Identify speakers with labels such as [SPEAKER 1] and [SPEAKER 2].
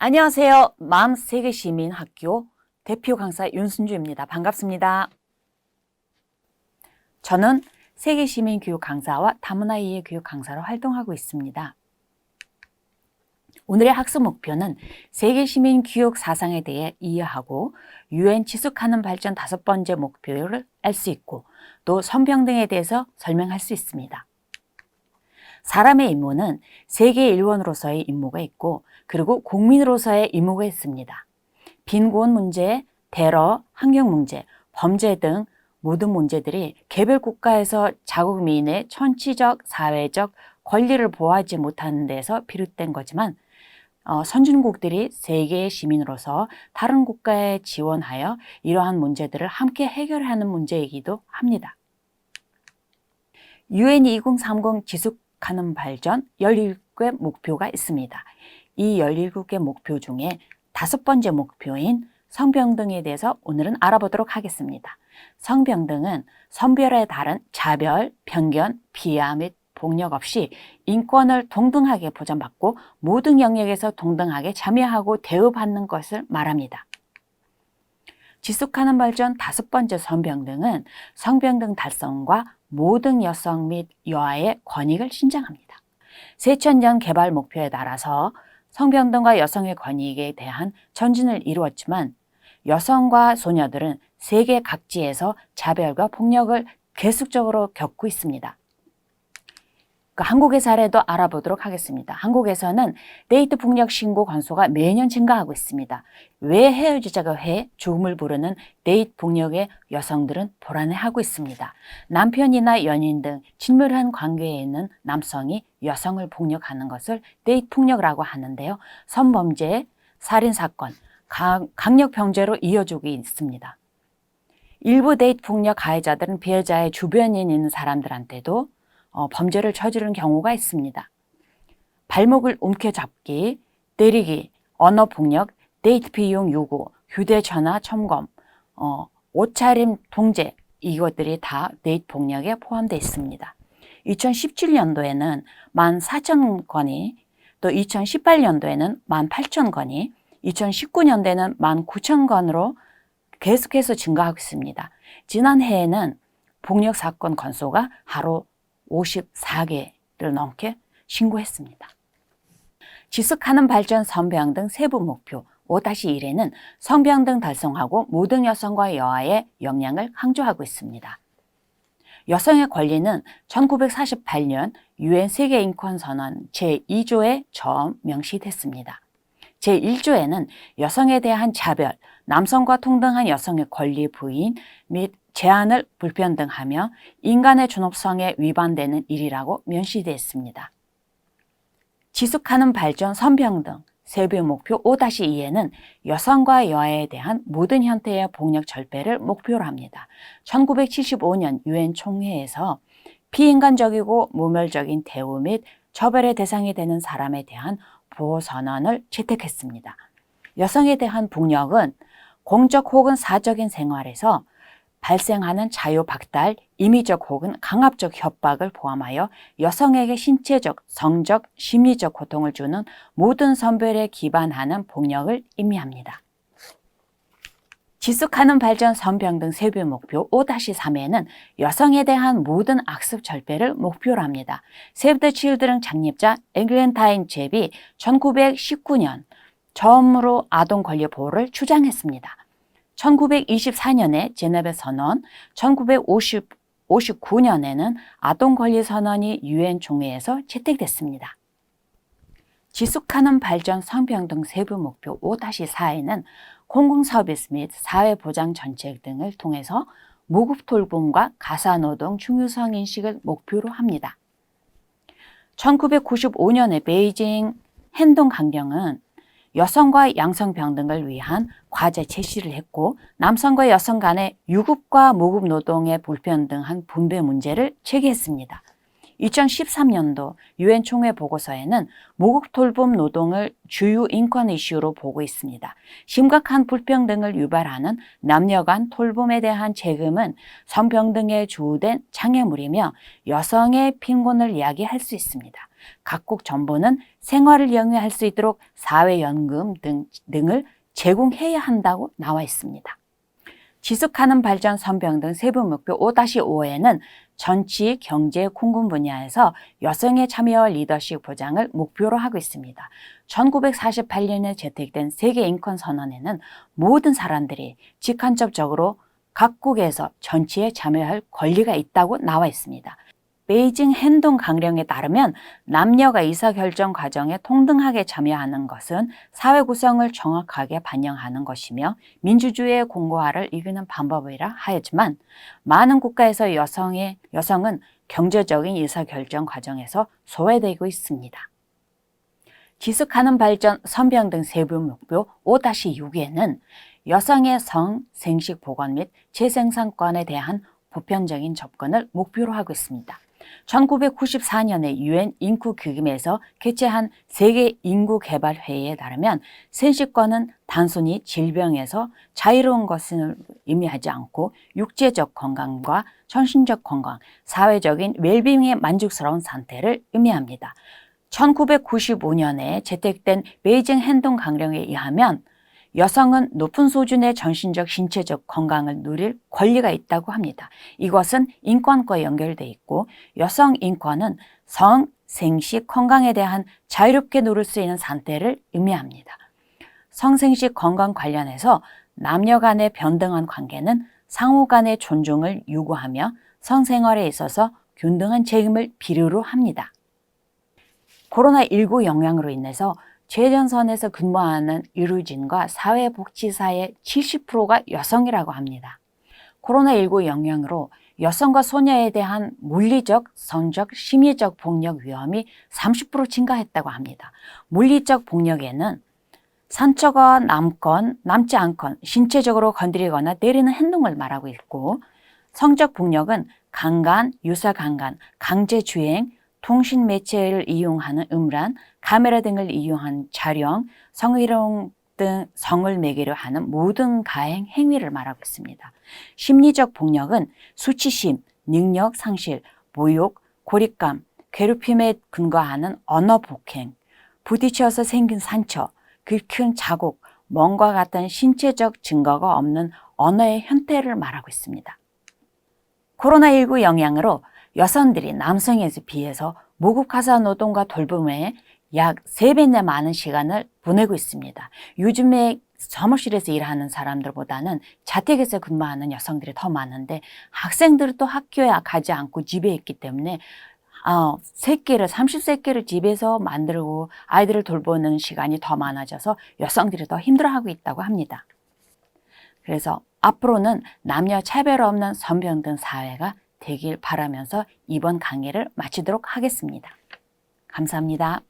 [SPEAKER 1] 안녕하세요. 마음세계시민학교 대표 강사 윤순주입니다. 반갑습니다. 저는 세계시민교육 강사와 다문화 이해 교육 강사로 활동하고 있습니다. 오늘의 학습 목표는 세계시민 교육 사상에 대해 이해하고 UN 지속가능 발전 5번째 목표를 알 수 있고 또 성평등에 대해서 설명할 수 있습니다. 사람의 임무는 세계 일원으로서의 임무가 있고 그리고 국민으로서의 임무가 있습니다. 빈곤 문제, 테러, 환경 문제, 범죄 등 모든 문제들이 개별 국가에서 자국민의 전체적, 사회적 권리를 보호하지 못하는 데서 비롯된 거지만 선진국들이 세계의 시민으로서 다른 국가에 지원하여 이러한 문제들을 함께 해결하는 문제이기도 합니다. UN 2030 지속가능 발전 17개 목표가 있습니다. 이 17개 목표 중에 5번째 목표인 성평등에 대해서 오늘은 알아보도록 하겠습니다. 성평등은 성별에 따른 차별, 편견, 비하 및 폭력 없이 인권을 동등하게 보장받고 모든 영역에서 동등하게 참여하고 대우받는 것을 말합니다. 지속가능 발전 5번째 성평등은 성평등 달성과 모든 여성 및 여아의 권익을 신장합니다. 세천년 개발 목표에 따라서 성평등과 여성의 권익에 대한 전진을 이루었지만 여성과 소녀들은 세계 각지에서 차별과 폭력을 계속적으로 겪고 있습니다. 한국의 사례도 알아보도록 하겠습니다. 한국에서는 데이트 폭력 신고 건수가 매년 증가하고 있습니다. 왜 헤어지자고 해 죽음을 부르는 데이트 폭력에 여성들은 불안해하고 있습니다. 남편이나 연인 등 친밀한 관계에 있는 남성이 여성을 폭력하는 것을 데이트 폭력이라고 하는데요. 성범죄, 살인사건, 강력범죄로 이어지고 있습니다. 일부 데이트 폭력 가해자들은 피해자의 주변에 있는 사람들한테도 범죄를 저지르는 경우가 있습니다. 발목을 움켜잡기, 때리기, 언어폭력, 데이트 비용 요구, 휴대전화 점검, 옷차림 통제 이것들이 다 데이트 폭력에 포함되어 있습니다. 2017년도에는 14,000건이 또 2018년도에는 18,000건이 2019년도에는 19,000건으로 계속해서 증가하고 있습니다. 지난해에는 폭력 사건 건수가 하루 54개를 넘게 신고했습니다. 지속가능 발전 성평등 세부 목표 5-1에는 성평등 달성하고 모든 여성과 여아의 역량을 강조하고 있습니다. 여성의 권리는 1948년 UN 세계인권선언 제2조에 처음 명시됐습니다. 제1조에는 여성에 대한 차별, 남성과 동등한 여성의 권리 부인 및 제한을 불평등하며 인간의 존엄성에 위반되는 일이라고 명시되어 있습니다. 지속가능 발전 성평등 세부 목표 5-2에는 여성과 여아에 대한 모든 형태의 폭력 절배를 목표로 합니다. 1975년 UN 총회에서 비인간적이고 무멸적인 대우 및 처벌의 대상이 되는 사람에 대한 보호선언을 채택했습니다. 여성에 대한 폭력은 공적 혹은 사적인 생활에서 발생하는 자유박탈, 임의적 혹은 강압적 협박을 포함하여 여성에게 신체적, 성적, 심리적 고통을 주는 모든 성별에 기반하는 폭력을 의미합니다. 지속가능 발전 성평등 세부 목표 5-3에는 여성에 대한 모든 악습 절배를 목표로 합니다. 세이브 더 칠드런 창립자 에글렌타인 잽이 1919년 처음으로 아동 권리 보호를 주장했습니다. 1924년에 제네베 선언, 1959년에는 아동 권리 선언이 UN 총회에서 채택됐습니다. 지속가능 발전 성평등 세부 목표 5-4에는 공공서비스 및 사회보장 정책 등을 통해서 무급 돌봄과 가사노동 중요성 인식을 목표로 합니다. 1995년에 베이징 행동강령은 여성과 양성평등을 위한 과제 제시를 했고 남성과 여성 간의 유급과 무급 노동의 불평등한 분배 문제를 제기했습니다. 2013년도 유엔 총회 보고서에는 모국 돌봄 노동을 주요 인권 이슈로 보고 있습니다. 심각한 불평등을 유발하는 남녀 간 돌봄에 대한 책임은 성평등에 주된 장애물이며 여성의 빈곤을 이야기할 수 있습니다. 각국 정부는 생활을 영위할 수 있도록 사회연금 등을 제공해야 한다고 나와 있습니다. 지속하는 발전 성평등 세부 목표 5-5에는 정치, 경제, 공군 분야에서 여성의 참여와 리더십 보장을 목표로 하고 있습니다. 1948년에 채택된 세계인권선언에는 모든 사람들이 직간접적으로 각국에서 정치에 참여할 권리가 있다고 나와 있습니다. 베이징 행동 강령에 따르면 남녀가 의사결정 과정에 동등하게 참여하는 것은 사회 구성을 정확하게 반영하는 것이며 민주주의의 공고화를 이끄는 방법이라 하였지만 많은 국가에서 여성은 경제적인 의사결정 과정에서 소외되고 있습니다. 지속하는 발전 성평등 세부 목표 5-6에는 여성의 성, 생식 보건 및 재생산권에 대한 보편적인 접근을 목표로 하고 있습니다. 1994년에 유엔 인구기금에서 개최한 세계 인구개발회의에 따르면 생식권은 단순히 질병에서 자유로운 것을 의미하지 않고 육체적 건강과 정신적 건강, 사회적인 웰빙의 만족스러운 상태를 의미합니다. 1995년에 채택된 베이징 행동 강령에 의하면 여성은 높은 수준의 정신적, 신체적 건강을 누릴 권리가 있다고 합니다. 이것은 인권과 연결되어 있고 여성 인권은 성, 생식, 건강에 대한 자유롭게 누릴 수 있는 상태를 의미합니다. 성생식 건강 관련해서 남녀 간의 평등한 관계는 상호 간의 존중을 요구하며 성생활에 있어서 균등한 책임을 필요로 합니다. 코로나19 영향으로 인해서 최전선에서 근무하는 의료진과 사회복지사의 70%가 여성이라고 합니다. 코로나19 영향으로 여성과 소녀에 대한 물리적, 성적, 심리적 폭력 위험이 30% 증가했다고 합니다. 물리적 폭력에는 상처가 남건, 남지 않건 신체적으로 건드리거나 때리는 행동을 말하고 있고, 성적 폭력은 강간, 유사강간, 강제주행, 통신 매체를 이용하는 음란, 카메라 등을 이용한 촬영, 성희롱 등 성을 매개로 하는 모든 가행 행위를 말하고 있습니다. 심리적 폭력은 수치심, 능력 상실, 모욕, 고립감, 괴롭힘에 근거하는 언어 폭행, 부딪혀서 생긴 상처, 긁힌 자국, 멍과 같은 신체적 증거가 없는 언어의 형태를 말하고 있습니다. 코로나19 영향으로 여성들이 남성에 비해서 모국 가사 노동과 돌봄에 약 3배나 많은 시간을 보내고 있습니다. 요즘에 사무실에서 일하는 사람들보다는 자택에서 근무하는 여성들이 더 많은데 학생들은 또 학교에 가지 않고 집에 있기 때문에 새끼를 30새끼를 집에서 만들고 아이들을 돌보는 시간이 더 많아져서 여성들이 더 힘들어하고 있다고 합니다. 그래서 앞으로는 남녀 차별 없는 성평등 사회가 되길 바라면서 이번 강의를 마치도록 하겠습니다. 감사합니다.